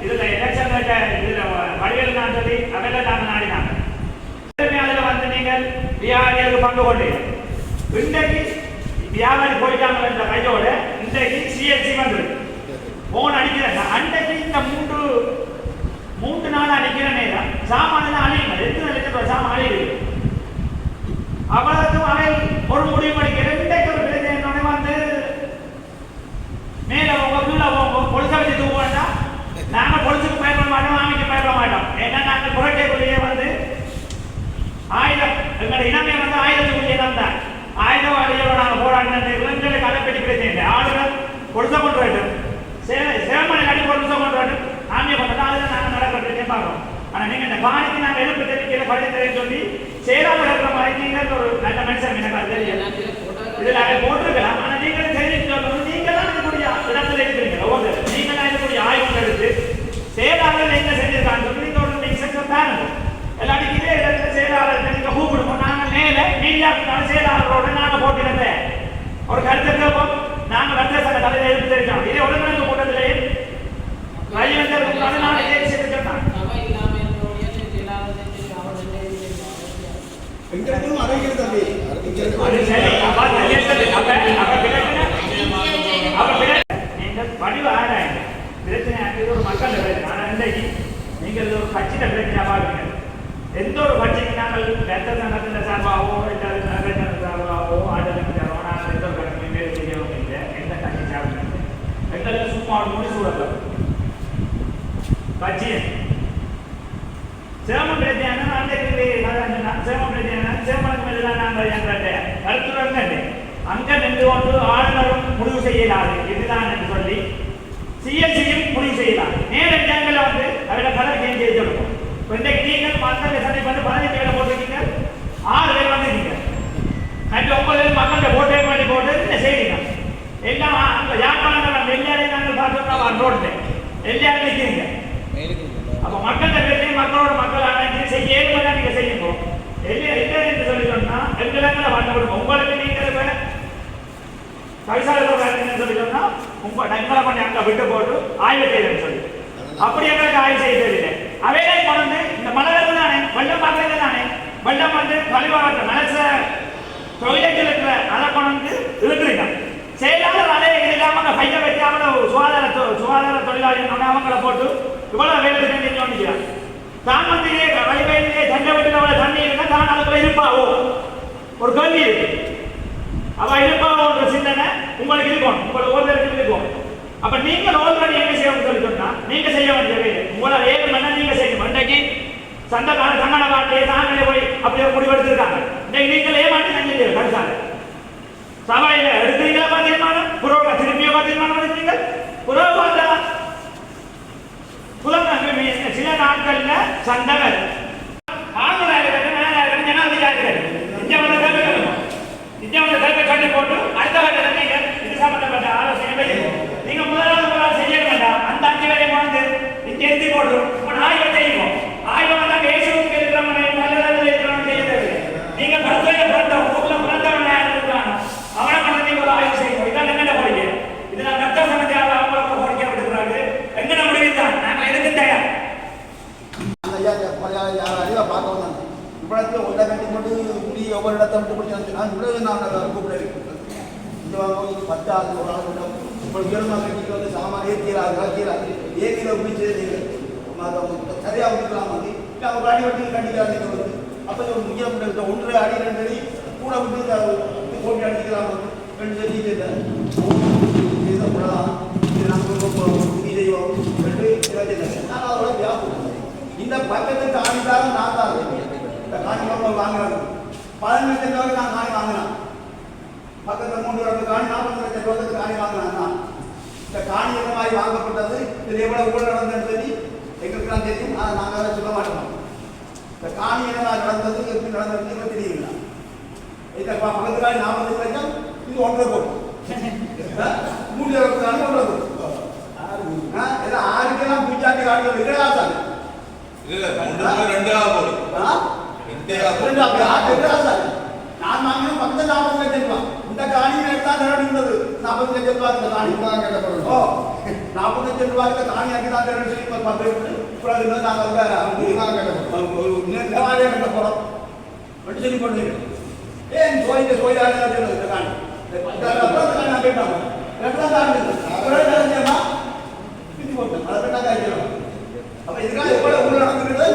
இதில் எலெக்ஷன் இதில் வடிவேல் நான் சொல்லி அதெல்லாம் நாங்கள் நாடினாங்க. அதில் வந்து நீங்கள் வியாபாரிகளுக்கு பங்கு கொண்டு இன்றைக்கு வியாபாரி போயிட்டாங்க என்ற கையோட இன்றைக்கு சிஎல்சி வந்து போன் அடிக்கிறேன். அன்றைக்கு இந்த 3 நாள் அடிக்கிற நேரம் சாமானெல்லாம் அழியுங்க. எத்தனை லட்சம் ரூபாய் சாமான் அழியுது. அவ்வளவுக்கும் அவை ஒரு முடிவு அடிக்கிற இன்றைக்கு ஒரு பிரச்சனை வந்து மேல போங்க கீழே போங்க பொலிசை வச்சு தூக்க வேண்டாம். நாங்கள் பொலிசுக்கு பயப்பட மாட்டோம், ஆமைக்கு பயப்பட மாட்டோம். ஏன்னா நாங்கள் புரட்டைக்குள்ளேயே வந்து 1000 எங்களோட இனமே வந்து 1000த்துக்குள்ளேயே தான் 1000 வழியோட நாங்கள் போராடின இளைஞர்களை கலைப்பற்றி பிரச்சனை ஆளுநர் கொடுத்த கொண்டு வேண்டும் சேமனை அடி கொடுத்த கொண்டு வேண்டும் ஆமிய கொண்டு அதில் நாங்கள் நடக்கிறதே பார்க்கிறோம். ஆனால் நீங்கள் இந்த காணிக்கு நாங்கள் எதிர்ப்பு தெரிவிக்கிற படித்தேன்னு சொல்லி செயலாளர் இருக்கிற மாதிரி நீங்கள் ஒரு நல்ல மனுஷன் எனக்கு அது தெரியும். இதில் அதை போட்டிருக்கலாம். ஆனால் நீங்கள் தெரிவிக்க நீங்கள் தான் இருக்கக்கூடிய இடத்துல இருக்கிறீங்க. ஒவ்வொரு நீங்கள் தான் இருக்கக்கூடிய ஆய்வு எடுத்து செயலாளர் என்ன செஞ்சிருக்கான்னு சொல்லி நீங்கள் ஒரு நீங்கள் பாருங்க. எல்லாத்தையும் இதே இடத்துல செயலாளர் நீங்கள் கூப்பிடுவோம். நாங்கள் மேலே மீடியாவுக்கான செயலாளரோட நாங்கள் போட்டிருந்தேன் ஒரு கருத்து கேட்போம். நாங்கள் வந்த சங்க தலையில் எடுத்து தெரிவிக்கிறோம். இதே ஒழுங்கிணைந்த கூட்டத்திலேயே ரயில்வே நான் இதே விஷயத்தை சொன்னான். நீங்கள் வடிவ ஆராய்ங்க பிரச்சனை ஒரு மக்கள் இன்றைக்கு நீங்கள் ஒரு கட்சியில பிரச்சனை பார்ப்பீங்க. எந்த ஒரு கட்சிக்கு நாங்கள் ரத்த சங்கத்தின் சார்பாகவோ சார்பாகவோ ஆட்டத்தின் சார்பாகவோ நாங்கள் எந்த ஒரு கட்சியும் வேலை செய்யவும் இல்லை. எந்த கட்சி சார்பு எங்களுக்கு சும்மா ஒரு முடிசூழல் கட்சி சேமம் பிரச்சனை சேமம் பிரச்சனை சேமனுக்கு மேலே நாங்கள் என்ற கருத்துடன் அங்க நின்று கொண்டு ஆளுநரும் முடிவு செய்யலாது இதுதான் என்று சொல்லி சிஎல்சியும் முடிவு செய்யலாம். நேரம் ஜனங்களை வந்து அவரை கலர் சேஞ்ச் செய்து கொடுக்கும். இன்றைக்கு நீங்கள் மக்கள் சண்டை வந்து 15 பேரை போட்டிருக்கீங்க, 6 பேர் வந்துருக்கீங்க. மற்ற 9 பேர் மக்கள்கிட்ட போட்டே பண்ணி போட்டு இந்த செய்திங்க எல்லாம் அங்கே யாழ்ப்பாணம் எல்லாரையும் நாங்கள் பார்த்தோம்னா ரோட்டில் எல்லாரும் நிற்கிறீங்க. அப்போ மக்கள்கிட்ட பேசி மக்களோட மக்கள் அனைத்து செய்ய ஏழுமதி நீங்கள் செய்யணும். என்ன என்று சொல்லி சொன்னா எங்களை பண்ண கொடுக்கும். உங்களுக்கு நீங்கள் கைசாலத்தில் சொல்லி சொன்னா உங்க நன்மை பண்ணி அங்கே விட்டு போட்டு ஆய்வு செய்யணும்னு சொல்லி அப்படி எங்களுக்கு ஆய்வு செய்ய தெரியல. அவைகளை கொண்டு இந்த மலர்கள் தானே வெள்ளம் பார்க்கறது தானே வெள்ளம் வந்து கழிவாக மனச தொழிலைகள் இருக்கிற அதை கொண்டு இருக்கிறீங்க. செயலாளர் அதே இல்லாம பைய வைத்து அவங்கள சுகாதார தொழிலாளி அவங்களை போட்டு இவ்வளவு வேலை செஞ்சுக்கிறான். தான் வந்து வழிவகையிலே தண்டை விட்டு அவ்வளவு தண்ணி இருந்தா தான் அதுக்குள்ள இருப்பாவோ ஒரு கேள்வி இருக்கு. அவ இருப்பாவோன்ற சிந்தனை உங்களுக்கு இருக்கும், உங்களுக்கு ஒவ்வொருத்தருக்கு இருக்கும். அப்ப நீங்கள் ஆல்ரெடி என்ன செய்யணும்னு சொல்லி சொன்னா நீங்க செய்ய வேண்டிய வேலை உங்களால் 7 மணி நேரம் நீங்க செய்யணும். இன்றைக்கு சண்டை தங்கட காட்டிலே தாங்களே போய் அப்படியே முடிவெடுத்திருக்காங்க. இன்னைக்கு நீங்கள் ஏமாற்றி செஞ்சீங்க கருத்தாங்க சபையில எடுக்கிறீங்களா பார்த்தீங்கன்னா புரோக திரும்பியோ பார்த்தீங்கன்னா எடுக்கிறீங்க புரோக பார்த்தா புலங்க சில நாட்கள்ல சண்டை ஆளுநர் ஜனாதிபதி இந்தியாவில் கட்டி போட்டு அடுத்த கட்டத்தில் நீங்க இது சம்பந்தப்பட்ட ஆலோசனை நீங்க முதலாவது செய்ய வேண்டாம். அந்த 5 வேலையை வந்து இங்க எழுதி போட்டு ஆய்வை செய்வோம். ஆய்வை வந்து பேசுவதுக்கு இருக்கிறவங்க நல்ல இருக்கிறவங்க செய்ய தேவை. நீங்க கருத்தையை பிறந்தவங்க ஊர்ல பிறந்தவங்க யாரும் இருக்கிறாங்க அவனை பண்ண நீங்க ஒரு ஆய்வு செய்வோம். இதான் என்னென்ன போறீங்க இது நான் ரத்த சமத்தியால் அவங்களுக்கு கோரிக்கை விட்டுக்கிறாங்க. எங்கட முடிவு தான் நாங்கள் எதுக்கு தயார். அறிவா பார்க்க வந்தாங்க இவ்வளவு ஒன்றை கட்டி கொண்டு முடி ஒவ்வொரு இடத்த விட்டு பிடிச்சி நான் இவ்வளவு நான் கூப்பிடுறேன். இந்த வாங்க 10 ஆள் ஒரு ஆள் கொண்டு இப்போ உயர்மா கட்டிட்டு வந்து சாமான் ஏற்றிக்கிறாங்க ஏற்றில பிடிச்சது நீங்கள் சரியாக விட்டுக்கலாம் வந்து அவங்க அடி வட்டி கட்டிக்கிறாங்க வந்து அப்போ ஒரு முக்கிய 1.5 அடி 2 அடி கூட விட்டு போட்டி அடிக்கிறாங்க வந்து 2 செடி போடலாம் இது நாங்கள் துணி செய்வோம் 2 நான் அதோட வியாபகம் இந்த பக்கத்துக்கு ஆணிதான் நான் தான் இந்த காணி வாங்குறாங்க 15 லட்சம் ரூபாய்க்கு நான் காணி வாங்கினேன். பக்கத்தில் 3 லட்சம் காணி 40 லட்சம் ரூபாய்க்கு காணி வாங்கினாங்க. இந்த காணி இந்த மாதிரி வாங்கப்பட்டது இது எவ்வளவு ஊழல் நடந்ததுன்னு சொல்லி எங்களுக்கு தான் தெரியும். அதை நாங்கள் அதை சொல்ல மாட்டோம். இந்த காணி என்ன நடந்தது எப்படி நடந்ததுன்னு தெரியல. இந்த பக்கத்து காணி 40 லட்சம் இது 1.5 கோடி 3 லட்சம் காணி 1.5 கோடி ஏதோ 6 பூச்சாட்டி காணி விகடாசாமி நான் வாங்கினேன் 10 40 லட்சம் ரூபாய். இந்த காணி தான் தரணுங்கிறது 40 லட்சம் ரூபாய். இந்த காணி தான் கேட்டப்படும் 40 லட்சம் ரூபாய்க்கு காணி அங்கே தான் தரணும் சொல்லி இப்போ 10 நாங்கள் கட்ட போகிறோம் அப்படி சொல்லி கொண்டு ஏன் சோயிலாக இந்த காணி நான் கேட்டாங்க போட்டேன் அதை கேட்டாங்க. அப்போ இதுக்காக எவ்வளோ உள்ள நடந்துருக்கிறது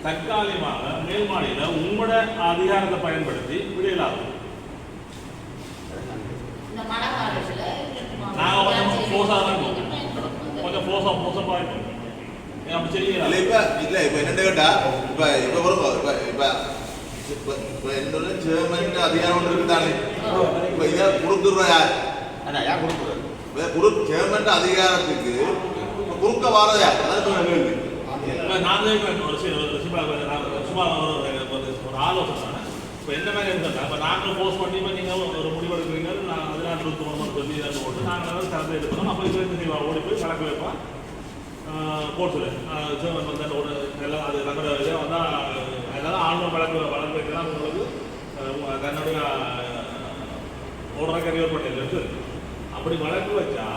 தற்காலிகமாக மேல்மாடியில உங்களோட அதிகாரத்தை பயன்படுத்தி விடையிலாகும். நாங்கள் கொஞ்சம் ஃபோர்ஸாக தான் கொஞ்சம் ஃபோர்ஸாக இருக்கும். அப்படி செய்யலாம். இல்ல இப்ப என்னன்னு கேட்டா இப்ப பாருங்க இப்ப என்னோட சேர்மன் அதிகாரம் இருக்குதானே இப்ப இதை கொடுத்துடுற யார் யார் கொடுக்குறது சேர்மன் அதிகாரத்துக்கு குறுக்க வாரதா அதான் கேள்வி. நான் சும்மா ஒரு ஆலோசனை இப்போ எந்த மாதிரி இருந்தால் இப்போ நாங்கள் போஸ்ட் பண்ணி நீங்கள் ஒரு முடிவு எடுக்கிறீங்க நான் 16 சொல்லி போட்டு நாங்கள் கலந்து எடுக்கணும். அப்போ இது வந்து ஓடி போய் கலக்க வைப்போம் கோர்ட்டில் சேர்மன் வந்து ஒரு எல்லாம் அது தங்களோட இதை வந்தால் அதெல்லாம் ஆளுநர் வழக்கு வைக்கலாம் உங்களுக்கு தன்னுடைய ஓடுற கரியர் பண்ணிட்டு அப்படி வழக்கு வச்சா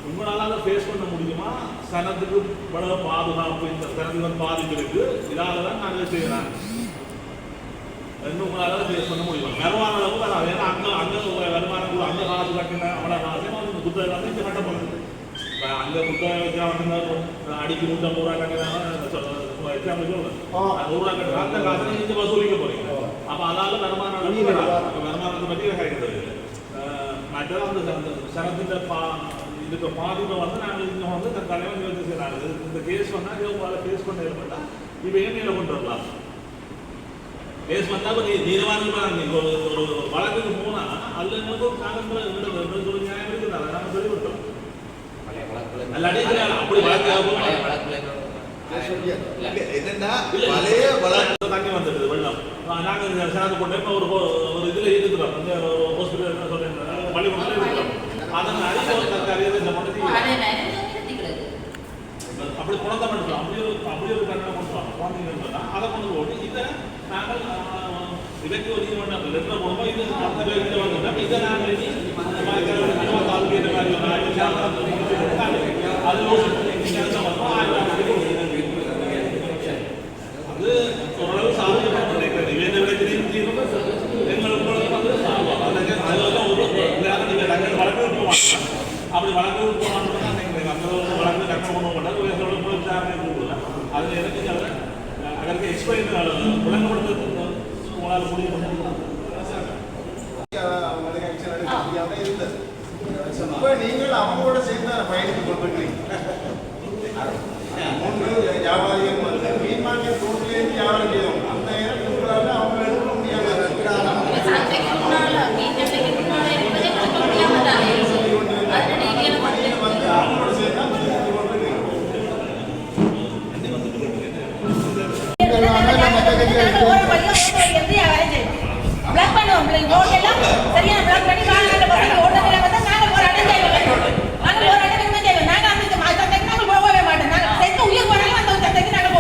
உங்களால் அதை ஃபேஸ் பண்ண முடியுமா? சனத்துக்கு பல பாதுகாப்பு இந்த சனத்துக்கு வந்து பாதிப்பு இருக்கு, இதால் தான் நாங்கள் செய்யறாங்க. உங்களால் ஃபேஸ் பண்ண முடியுமா? வருமான அளவு வராது. ஏன்னா அங்கே வருமானம் அங்கே காசு கட்டின அவ்வளோ காசு இந்த புத்தகம் வந்து இங்கே கட்டப்படுது. இப்போ அங்கே புத்தகம் வச்சா வந்து அடிக்கு 150 ரூபா கட்டினாங்க எக்ஸாம்பிள் சொல்லுவேன் 100 ரூபா கட்டினா அந்த காசை நீங்கள் வசூலிக்க போறீங்க. அப்போ அதால் வருமான அளவு வருமானத்தை பற்றி கேட்கறது மற்ற அந்த சனத்தின் இதுக்கு பாதிப்பை வந்து நாங்கள் இங்கே வந்து இந்த தலைவன் வந்து செய்யறாங்க. இந்த கேஸ் வந்தால் இவங்களால ஃபேஸ் பண்ண ஏற்பட்டால் இவ ஏன் கொண்டு வரலாம் கேஸ் வந்தால் நீதிவானங்கள் நீங்கள் ஒரு வழக்குக்கு போனால் அதில் எனக்கு காலத்தில் ஒரு நியாயம் இருக்குது. அதை நாங்கள் சொல்லிவிட்டோம். அப்படி என்னன்னா பழைய வழக்கு தண்ணி வந்துடுது வெள்ளம். நாங்கள் சேர்ந்து கொண்டு ஒரு இதில் இருக்கிறோம் ஹாஸ்பிட்டல் சொல்றேன் பள்ளிக்கூடத்தில் இருக்கிறோம். அதனால அப்படி குழந்தை மட்டும் அப்படி ஒரு கண்ணை கொண்டு வாங்க குழந்தைங்க அதை கொண்டு போட்டு இதை நாங்கள் இதற்கு ஒரு லெட்டர் போடும்போது இது அந்த வந்துட்டோம். இதை நாங்கள் அது அது ஓரளவு சாதகம் நினைக்கிறேன். என்ன பிரச்சனையும் தீர்வு எங்களுக்கு வந்து அதெல்லாம் ஒரு நீங்கள் வழக்கு போவாங்க. அப்படி வழக்கு போவான்னு தான் நினைக்கிறேன். அந்த வழக்கு கட்டணம் கொண்டு மாட்டாங்க விசாரணை கொடுக்கல. அதில் எனக்கு அதற்கு எக்ஸ்பிளைன் விளங்கப்படுத்த உங்களால் முடியும். நீங்கள் அவங்களோட சேர்ந்து பயணித்துக் கொண்டிருக்கிறீங்க. மூன்று வியாபாரிகள் வந்து மீன் மார்க்கெட் ரோட்லேருந்து வியாபாரம் செய்வோம். அந்த நேரம் உங்களால் அவங்க எடுக்க முடியாது. வந்து அவங்களோட சேர்ந்து உயிர் போனாலும் அந்த சந்தைக்கு நாங்கள்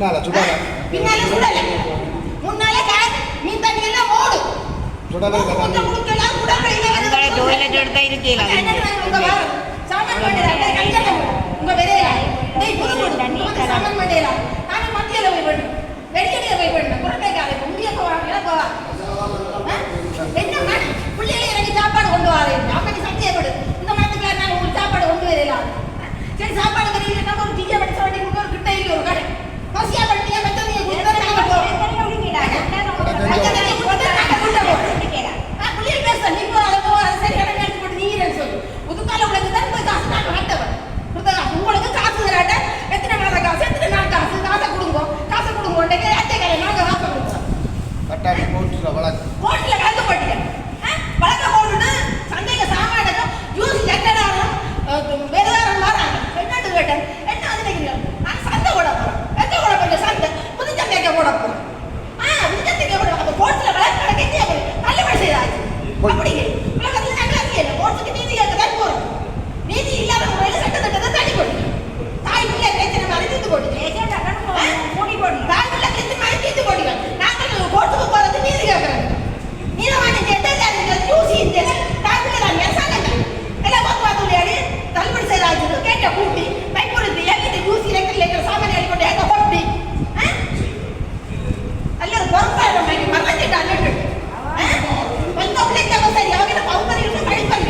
பின்னால சுடல முன்னால மீன் தண்ணி எல்லாம் ஓடு சுடல குடுக்கலாம் குடல்ல அந்த டோய்லெட் எடுத்தா இருக்கீல சாமான் பண்ணல கஞ்சல உங்க வெரையா டேய் புது தண்ணி சாமான் பண்ணல நான் மத்தியில போய் பண்ணு வெளியில போய் பண்ணு புறட்டே காலை முந்திய போவாங்க போவா என்ன நான் புள்ளையில எனக்கு சாப்பாடு கொண்டு வரேன் அம்மைக்கு சத்தியப்படு இந்த மாட்டுக்கு நான் ஒரு சாப்பாடு கொண்டு வரேன் சரி சாப்பாடு கறியில நம்ம ஒரு டீயை வச்சு வண்டி குடுற கிட்ட இல்ல ஒரு கடை பசியா பண்ணியா மத்த நீ குடுற நாங்க போறோம் புள்ளைய பேச நீ போ சரி கடை எடுத்து போட்டு நீ சொல்லு உதுக்கால உங்களுக்கு தான் போய் காசு நான் மாட்டவன் உங்களுக்கு காசு தராட்ட எத்தனை மாத காசு எத்தனை நாள் காசு காசை கொடுங்க அத்தை கடை நாங்க காசை கொடுக்குறோம் கட்டாடி போட்டுல வழக்கு கோட்டில கலந்து போட்டீங்க வழக்க போட்டுட்டு சந்தைக்கு சாமானுக்கு ஜூஸ் ஜக்கடாரம் வேறுதாரம் வராங்க என்னட்டு கேட்டேன் என்ன அது நினைக்கிறீங்க நான் சந்தை போட போறேன் எங்க போட போறேன் சந்தை புதுச்சந்தைக்கு போட போறேன் புதுச்சந்தைக்கு போட அப்ப கோட்டில வழக்கு கடை கெட்டியா போய் தள்ளுபடி செய்தாச்சு அப்படி உலகத்துல நாங்கள் இல்லை கோர்ட்டுக்கு நீதி கேட்க தான் போறோம் நீதி இல்லாத முறையில் சட்டத்திட்டத்தை தள்ளி போடுங்க தாய் பிள்ளை பிரச்சனை மாதிரி தீர்த்து போடுங்க தாய் பிள்ளை பிரச்சனை மாதிரி தீர்த்து போடுங்க நாங்கள் கோர்ட்டுக்கு போறது நீதி கேட்கறோம் நீதவான யூசி தாய் பிள்ளை தான் அரசாங்கம் எல்லாம் பார்த்து விளையாடி தள்ளுபடி செய்தாச்சு கேட்ட கூட்டி பயன்படுத்தி எங்கிட்ட யூசி இருக்கிற சாமான் அடிக்கொண்டு எங்க கொட்டி அல்லது பொறுப்பாக மறந்துட்டாங்க வந்த பிள்ளைங்க சரி அவங்க பவுப்பறி இருந்து படிப்பாங்க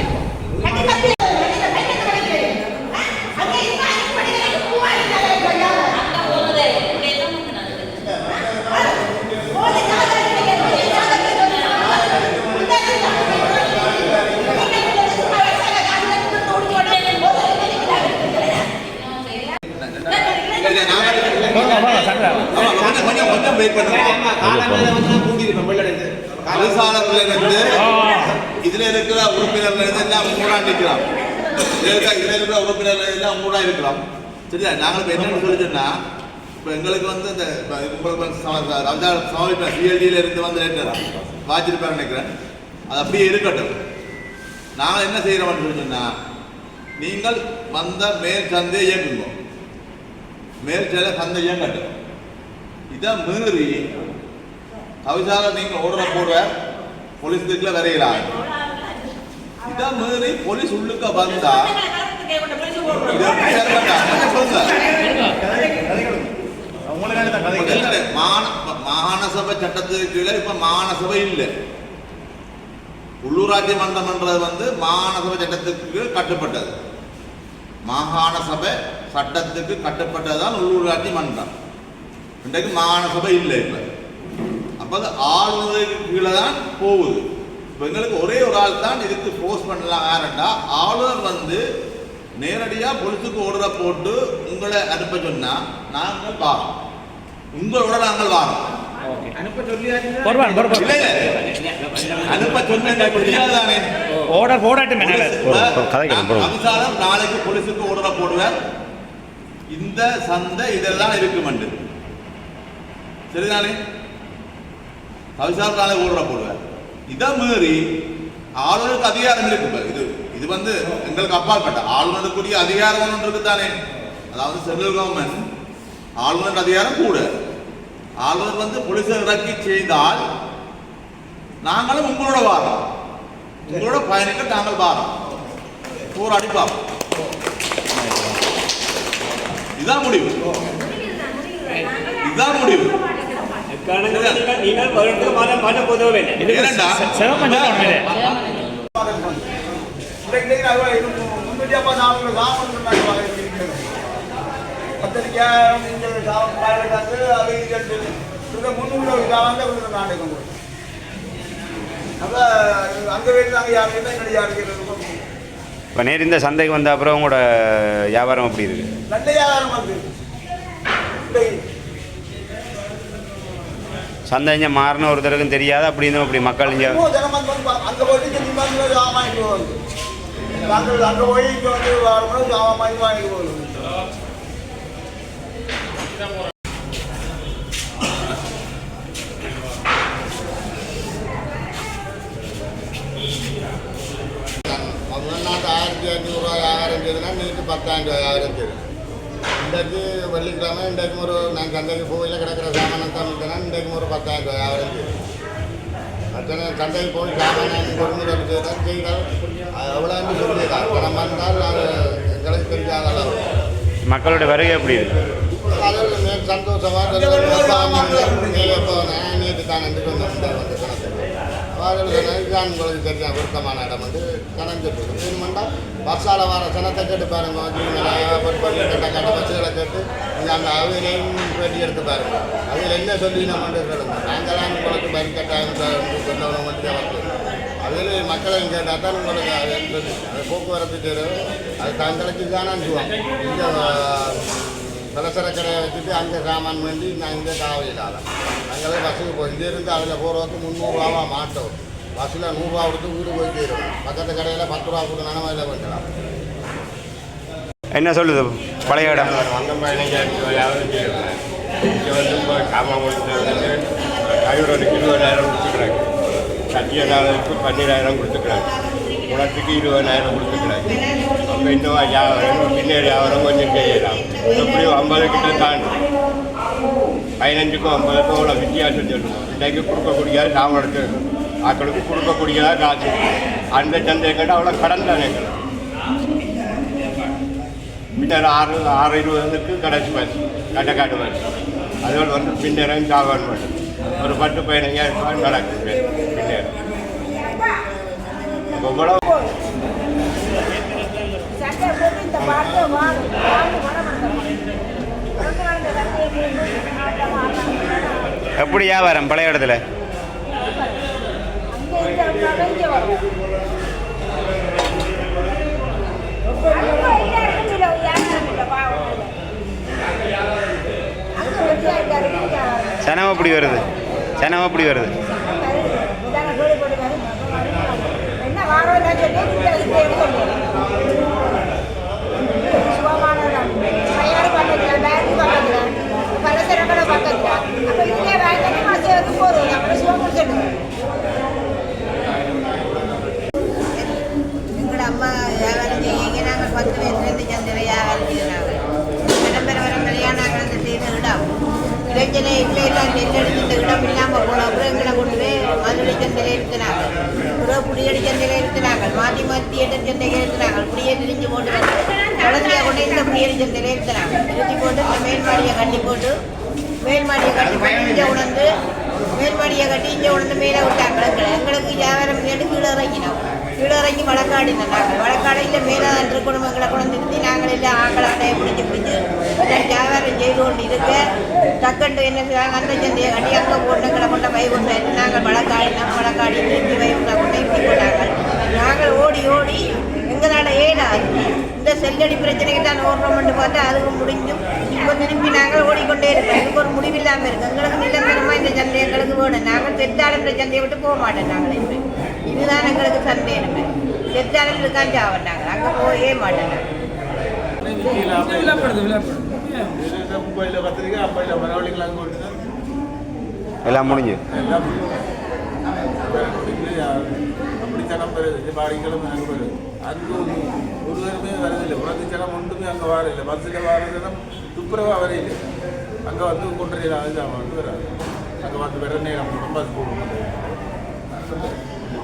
கொஞ்சம் வெயிட் பண்ணுங்க. இதுல இருக்கிற உறுப்பினர்கள் எல்லாம் மூடா நிற்கிறோம். இதுல இருக்கிற உறுப்பினர்கள் எல்லாம் மூடா இருக்கிறோம். சரியா? நாங்கள் என்னன்னு சொல்லிச்சோன்னா இப்போ எங்களுக்கு வந்து இந்த உங்களுக்கு சிஎல்டியில இருந்து வந்து வாச்சிருப்பாரு நினைக்கிறேன். அது அப்படியே இருக்கட்டும். நாங்கள் என்ன செய்யறோம்னு சொல்லிச்சோன்னா நீங்கள் வந்த மேல் சந்தையை இயக்குங்க. மேல் சந்தை இயங்கட்டும். இதை மீறி தவிசால நீங்க ஓடுற போடுற போலீஸ் இதுக்குள்ள வரையலாம். இதை மீறி போலீஸ் உள்ளுக்க வந்தா மாகாண சபை சட்டத்துக்கு கீழே இப்ப மாகாண சபை இல்லை. உள்ளூராட்சி மன்றம்ன்றது வந்து மாகாண சபை சட்டத்துக்கு கட்டுப்பட்டது. மாகாண சபை சட்டத்துக்கு கட்டுப்பட்டதுதான் உள்ளூராட்சி மன்றம். இன்றைக்கு மாகாண சபை இல்லை. இப்ப அப்ப அது ஆளுநருக்கு கீழே தான் போகுது. இப்போ எங்களுக்கு ஒரே ஒரு ஆள் தான் இதுக்கு போஸ்ட் பண்ணலாம். யாருண்டா ஆளுநர் வந்து நேரடியாக பொலிசுக்கு ஓடுற போட்டு உங்களை அனுப்ப சொன்னா நாங்கள் வாரோம். உங்களோட நாங்கள் வாரோம். அனுப்ப சொன்னானே நாளைக்கு பொலிசுக்கு ஓடுற போடுவேன். இந்த சந்தை இதெல்லாம் இருக்குமெண்டு சரிதானே? தவிசார் நாளை ஓடுற போடுவேன். இதை மீறி ஆளுநருக்கு அதிகாரம் இருக்கு. இது வந்து எங்களுக்கு அப்பாற்பட்ட ஆளுநருக்குரிய அதிகாரம் ஒன்று இருக்குதானே. அதாவது சென்ட்ரல் கவர்மெண்ட் ஆளுநர் அதிகாரம் கூட. ஆளுநர் வந்து போலீஸை இறக்கி செய்தால் நாங்களும் உங்களோட வாரோம். உங்களோட பயணிக்க நாங்கள் வாரோம். போராடி பார்ப்போம். இதான் முடிவு. இதுதான் முடிவு. இப்போ நேர் இந்த சந்தைக்கு வந்த அப்புறம் உங்களோட வியாபாரம் எப்படி இருக்கு? நல்ல வியாபாரம் வந்து சந்தை இங்கே மாறின ஒருத்தருக்கும் தெரியாது. அப்படின்னு அப்படி மக்கள் இங்கே அங்கே போயிட்டு அங்கே போய் இங்கே வந்து வாரணும் ஜாமான் வாங்கி போகணும். முதல் நாட்டு 1500 வியாபாரம் செய்யுதுன்னா நேற்று 10,000 வியாபாரம் செய்யுது. இந்த இன்றைக்கு வெள்ளிக்கிழமை இன்றைக்கு ஒரு நான் சந்தைக்கு போயில கிடக்கிற சாமானம் தான் இன்றைக்கு ஒரு 10,000 ரூபாய் வியாபாரம் செய்யும். அத்தனை சந்தைக்கு போய் சாமான் கொள்முதல் செய்தால் செய்தால் எவ்வளோன்னு சொல்லியிருக்காங்க. பணம் வந்தால் அது எங்களுக்கு தெரியாத அளவு. மக்களோட வருகை எப்படி இருக்கு? அது சந்தோஷமாக நேற்று தான் என்று வந்து இதுதான் உங்களுக்கு தெரியும் விருத்தமான இடம் வந்து கணஞ்சிட்டு வேணுமெண்டா பஸ்ஸால் வர சனத்தை கேட்டு பாருங்க கேட்ட பஸ்ஸுகளை கேட்டு அந்த அவையிலையும் பேட்டி எடுத்து பாருங்க. அதில் என்ன சொல்லி நம்ம சொல்லுங்க நாங்களாம் உங்களுக்கு பைக் கட்டாயம் சொல்லணும் மட்டும் வந்து அதில் மக்களையும் கேட்டால் தான் உங்களுக்கு அது அது போக்குவரத்து செய்கிறது அது தங்களுக்கு தான் அனுப்புவோம். இங்கே பலசர கடையை வச்சுட்டு அங்கே சாமான் வேண்டி நான் இங்கே காவையிடாத நாங்களே பஸ்ஸுக்கு போய் இங்கேருந்து அதில் போகிறதுக்கு 300 ரூபாவா மாட்டோம். பஸ்ஸில் 100 ரூபா கொடுத்து வீடு போய் சேரும். பக்கத்து கடையில் 10 ரூபா கொடுத்து நனமையில் கொஞ்சலாம். என்ன சொல்லுது பழைய இடம்? அந்த மாதிரி செய்யணும். இங்கே வந்து இப்போ சாமான் கொடுத்து கைவிடனுக்கு 20,000 கொடுத்துக்கிறாங்க. சத்தியநாதனுக்கு 12,000 கொடுத்துக்கிறாங்க. குளத்துக்கு 20,000 கொடுத்துக்கிறாங்க. அப்போ இன்னும் வியாபாரம் பின்னாடி வியாபாரம் கொஞ்சம் செய்யலாம். எப்படியும் 50 கிட்ட தாண்டி 15க்கும் 50க்கும் அவ்வளோ வித்தியாசம் சொல்லணும். இன்றைக்கு கொடுக்கக்கூடிய சாமானுக்கு ஆக்களுக்கு கொடுக்கக்கூடியதாக காசு அந்த சந்தையை கேட்டால் அவ்வளோ கடன் தானே எங்களுக்கு. பின்னர் 6:20 கடைசி பஸ் கட்டக்காட்டு பஸ் அதோடு வந்து பின்னரும் சாப்பாடு மட்டும் ஒரு 10-15,000 ரூபாய் நடக்குது பின்னர். எவ்வளோ எப்படி வியாபாரம் பழைய இடத்துல? சனம் எப்படி வருது? சனம் எப்படி வருது? எங்களோட அம்மா வியாபாரம் செய்ய நாங்கள் 10 வயசுலேருந்து சந்தையில் வியாபாரம் செய்கிறாங்க. பரம்பரையாக நாங்கள் அந்த செய்த இடம் இளைஞனை இல்லை நெல்லெடுத்து இந்த இடம் இல்லாமல் போன அப்புறம் எங்களை கொண்டு போய் மதுரை சந்தையில் இருக்கிறாங்க. அப்புறம் புளியடி சந்தையில் இருக்கிறாங்க. மாற்றி மாற்றி எட்டு சந்தையில் இருக்கிறாங்க. புளியை திரிஞ்சு போட்டு குழந்தைய கொண்டு இந்த புளியடி சந்தையில் இருக்கிறாங்க. திரிஞ்சு போட்டு இந்த மேல்மாடியை கட்டி போட்டு மேல்மாடியை கட்டி இங்கே உணர்ந்து மேல்மாடியை கட்டி இங்கே உணர்ந்து மேலே விட்டாங்க. எங்களுக்கு வியாபாரம் கேட்டு கீழே இறங்கினோம். கீழே இறங்கி வழக்காடினோம். நாங்கள் வழக்காடையில் மேலே இருக்கணும் எங்களை கொண்டு நிறுத்தி நாங்கள் எல்லாம் ஆக்களாட்டையை பிடிச்சி வியாபாரம் செய்து கொண்டு இருக்க டக்குண்டு என்ன செய்வாங்க அந்த சந்தையை கட்டி அங்கே போட்டு எங்களை கொண்ட பை கொண்டு நாங்கள் வழக்காடி திருப்பி பை கொண்டா கொண்டு இப்படி போட்டாங்க. நாங்கள் ஓடி ஓடி எங்களால் ஏடாது இந்த செல்லடி பிரச்சனைக்கு தான் ஓடுறோம்னு பார்த்தா அதுவும் முடிஞ்சும் இப்போ திருப்பி நாங்கள் ஓடிக்கொண்டே இருக்கோம். இதுக்கு ஒரு முடிவில்லாமல் இருக்குது. எங்களுக்கு நிலந்தரமாக இந்த சந்தை எங்களுக்கு வேணும். நாங்கள் செத்தாளன்ற சந்தையை விட்டு போக மாட்டோம். நாங்கள் இப்போ இதுதான் எங்களுக்கு சந்தை நம்ம செத்தாளம் இருக்கான் சாவன் நாங்கள் அங்கே போகவே மாட்டோம். எல்லாம் முடிஞ்சு அப்படி ஜனம் வருது பாடிகளும் அங்கே வருது. அங்கே ஒருவருமே வரதில்லை. உனக்கு ஜனம் ஒன்றுமே அங்கே வாரில்லை. பஸ்ஸில் வார ஜனம் துப்புரவாக வரையில்லை. அங்கே வந்து கொண்டு அதுதான் வந்து வராது. அங்கே வந்து வர நேரம் பஸ் போகணும்.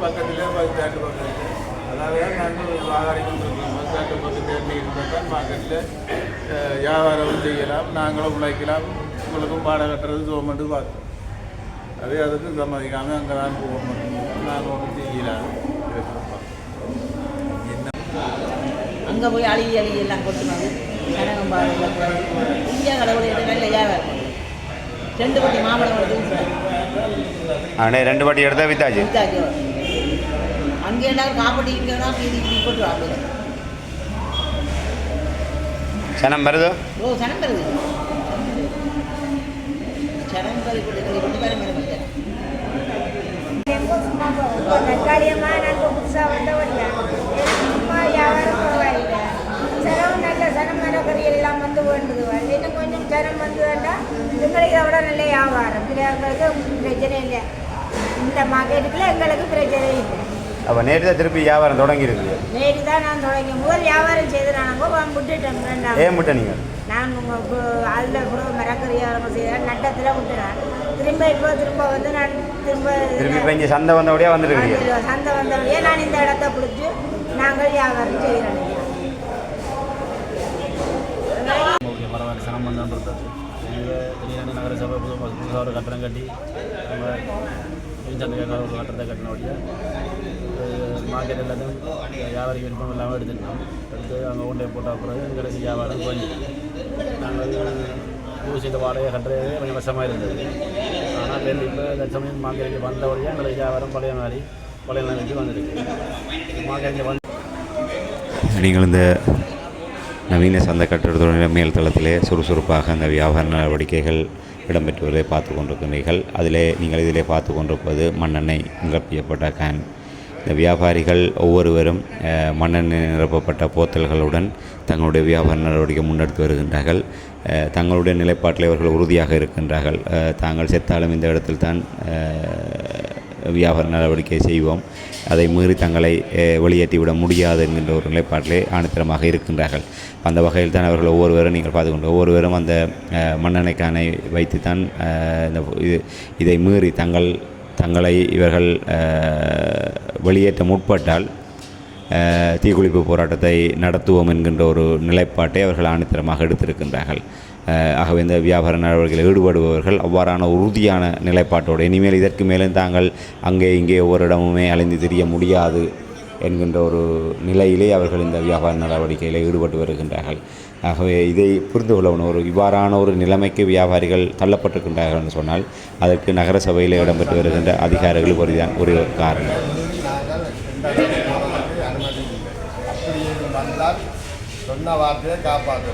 பக்கத்தில் பஸ் ஸ்டாண்டு பக்கத்தில் அதனால தான் நாங்கள் ஆதாரி கொண்டிருக்கோம். பஸ் ஸ்டாண்டு பக்கத்தில் இருந்தால் தான் மார்க்கெட்டில் வியாபாரம் செய்யலாம். நாங்களும் உழைக்கலாம். உங்களுக்கும் பாடம் கட்டுறது கவர்மெண்ட்டு பார்த்து அதே அதுக்கு சம்மதிக்காமல் அங்கே தான் போக மாட்டோம். நாங்கள் ஒன்றும் செய்யலாம். அங்கே போய் அழுகி எல்லாம் கொட்டுனாங்க. கனகம் பாறையில் போய் இந்தியா கடவுளை நல்ல வியாபாரம் 2 பட்டி மாம்பழம் எடுத்து அண்ணே 2 பட்டி எடுத்தால் வித்தாச்சு. அங்கே எல்லாரும் காப்பட்டி இங்கன்னா இப்படி போட்டுருவாங்க. சனம் வருதோ? ஓ சனம் வருது. சனம் தற்காலிகமாக நாங்கள் புதுசாக வந்தவங்க வியாபாரம் பரவாயில்லை. சனம் நல்ல சனம் மரக்கறி எல்லாம் வந்து வேண்டுது. இன்னும் கொஞ்சம் சனம் வந்து வேண்டாம் எங்களுக்கு எவ்வளோ நல்ல வியாபாரம். எங்களுக்கு பிரச்சனை இல்லை. இந்த மார்க்கெட்டுக்குள்ள எங்களுக்கு பிரச்சனை இல்லை. அப்போ நேற்று தான் திருப்பி வியாபாரம் தொடங்கியிருக்கு? நேற்று தான் நான் தொடங்கி முதல் வியாபாரம் செய்து நாங்கள் விட்டுட்டோம். வேண்டாம். ஏன் விட்ட நீங்கள்? நான் அதில் கூட மரக்கறியாக செய்கிறேன் நட்டத்தில் விட்டுறேன் திரும்ப வந்து நான் திரும்பி இப்போ இங்கே சந்தை வந்தபடியாக வந்துருக்கீங்க. சந்தை வந்தபடியே நான் இந்த இடத்த பிடிச்சி நாங்கள் வியாபாரம் செய்கிறோம். பரவாயில்ல சிரமம்ன்றது திடீர்னு நகரசபை புதுசாக ஒரு கட்டடம் கட்டி நம்ம சந்தைக்காக ஒரு கட்டடத்தை கட்டினபடியாக மார்க்கெட் எல்லாத்தையும் வியாபாரிக்கு விருப்பம் இல்லாமல் எடுத்துட்டோம். எடுத்து அங்கே கொண்டே போட்ட பிறகு எங்களுக்கு வியாபாரம் கொஞ்சம் நாங்கள் யூஸ் செய்த வாடகை கட்டுறது கொஞ்சம் கஷ்டமாக இருந்தது. ஆனால் இப்போ தற்சமயம் மார்க்கெட்டுக்கு வந்தபடியாக எங்களுக்கு வியாபாரம் பழைய நிலைக்கு வந்துருக்கு. மார்க்கெட்டில் நீங்கள் இந்த நவீன சந்தை கட்டடத்துடைய மேல்தளத்திலே சுறுசுறுப்பாக அந்த வியாபார நடவடிக்கைகள் இடம்பெற்றுவதை பார்த்து கொண்டிருக்கிறீர்கள். நீங்கள் இதிலே பார்த்து கொண்டிருப்பது மண்ணெண்ணெய் நிரப்பப்பட்ட கேன். இந்த வியாபாரிகள் ஒவ்வொருவரும் மண்ணெண்ணெய் நிரப்பப்பட்ட போத்தல்களுடன் தங்களுடைய வியாபார நடவடிக்கை முன்னெடுத்து வருகின்றார்கள். தங்களுடைய நிலைப்பாட்டில் அவர்கள் உறுதியாக இருக்கின்றார்கள். தாங்கள் செத்தாலும் இந்த இடத்தில் தான் வியாபார நடவடிக்கை செய்வோம், அதை மீறி தங்களை வெளியேற்றிவிட முடியாது என்கின்ற ஒரு நிலைப்பாட்டிலே ஆணித்தரமாக இருக்கின்றார்கள். அந்த வகையில் தான் அவர்கள் ஒவ்வொருவரும் நீங்கள் பார்த்துக்கொண்டு ஒவ்வொருவரும் அந்த மண்ணெண்ணெய்க்கானை வைத்து தான் இதை மீறி தங்களை இவர்கள் வெளியேற்ற முற்பட்டால் தீக்குளிப்பு போராட்டத்தை நடத்துவோம் என்கின்ற ஒரு நிலைப்பாட்டை அவர்கள் ஆணித்தரமாக எடுத்திருக்கின்றார்கள். ஆகவே இந்த வியாபார நடவடிக்கையில் ஈடுபடுபவர்கள் அவ்வாறான உறுதியான நிலைப்பாட்டோடு இனிமேல் இதற்கு மேலும் தாங்கள் அங்கே இங்கே ஒவ்வொரு இடமுமே அலைந்து திரிய முடியாது என்கின்ற ஒரு நிலையிலே அவர்கள் இந்த வியாபார நடவடிக்கையில் ஈடுபட்டு வருகின்றார்கள். ஆகவே இதை புரிந்து கொள்ளணும். இவ்வாறான ஒரு நிலைமைக்கு வியாபாரிகள் தள்ளப்பட்டிருக்கின்றார்கள் என்று சொன்னால் அதற்கு நகர சபையில் இடம்பெற்று வருகின்ற அதிகாரிகள் ஒரு காரணம். சொன்ன வார்த்தையை காப்பாற்ற